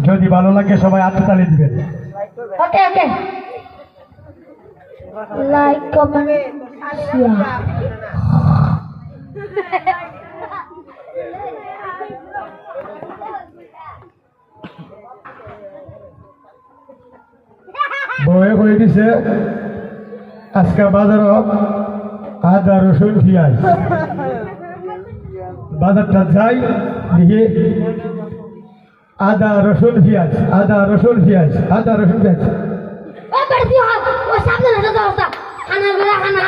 যদি ভালো লাগে সবাই হাততালি দিবেন। ওকে ওকে লাইক কমেন্ট শেয়ার বয়ে হয়ে দিছে আজকে বাজার আদা রসুন পেঁয়াজ বাজারটা যাই দেখি আদা রসুন পেঁয়াজ আদা রসুন পেঁয়াজ আদা রসুন পেঁয়াজ ও বেটি হাত ও সামনে না দাও খানা বেলা খানা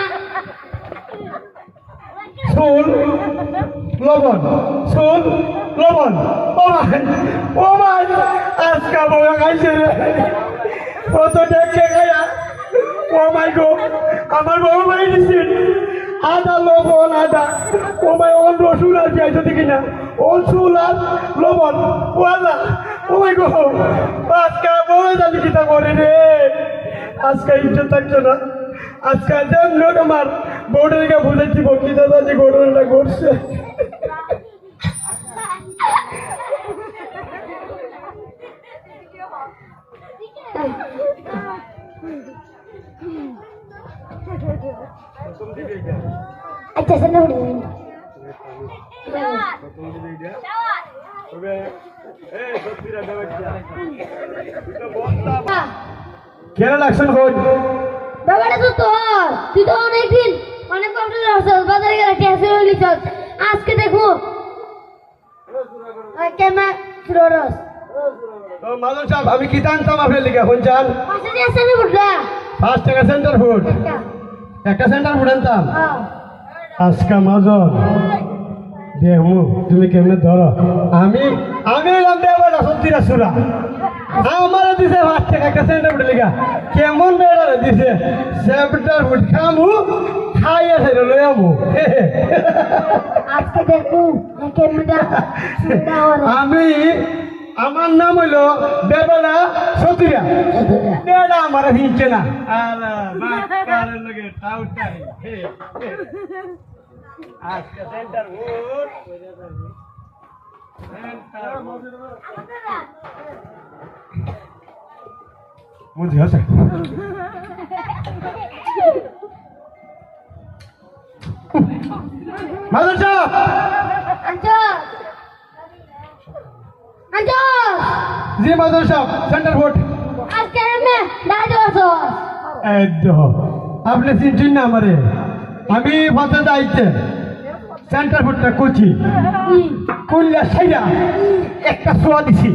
চুল লবণ চুল লবণ ও ভাই আজকে বয়ে খাইছে রে কত দেখে খায়া ও মাই গো আমার বউ মাই দিছে আদা লবণ আদা ও মাই অন রসুন আর পেঁয়াজ দেখি না ও চুল আর লবণ ও আদা ও মাই গো আজকে বউ জানি কিতা করে রে আজকে ইজ্জত থাকছে না আজকে যেন লোক আমার বউটাকে বুঝাচ্ছি বকিতা জানি ঘটনাটা ঘটছে আচ্ছা সামনে উঠে কেন লাগছেন কোন ব্যাপারটা তো তোর তুই তো অনেকদিন অনেক কষ্ট করছিস বাজারে গেলে ক্যাসে হইলিস আজকে দেখো ওই কেমন ফ্লোরস তো মাদল সাহেব আমি কি জানতাম আপনার লিখে এখন চান পাশে দিয়ে আসলে বুঝলা 5 টাকা সেন্টার ফুড একটা সেন্টার ফুড আনতাম হ্যাঁ আজকা মাজল দেখমু তুমি কেমনে ধরো আমি এলাম দেবটা সত্যিরা সুরা আমার দিছে 5 টাকা একটা সেন্টার ফুড লিখা কেমন বেড়া দিছে সেন্টার ফুড খামু খাইয়া সেটা লই আমু আজকে দেখো কেমনটা সুন্দর আমি আমার নাম হইলো দেবলা সতীরা দেড়া আমার হিংছে না আলা বাকারের লগে টাউটারি আজকে সেন্টার ভোট মুঝে আছে মাদ্রাসা আঞ্চল আঞ্চল জি মাদ্রাসা সেন্টার ভোট আজকে আমি দাঁড়িয়ে আছো আপনি চিনছেন না আমারে আমি পথে যাইতে সেন্টার ভোটটা করছি কুল্লা সাইরা একটা সোয়া দিছি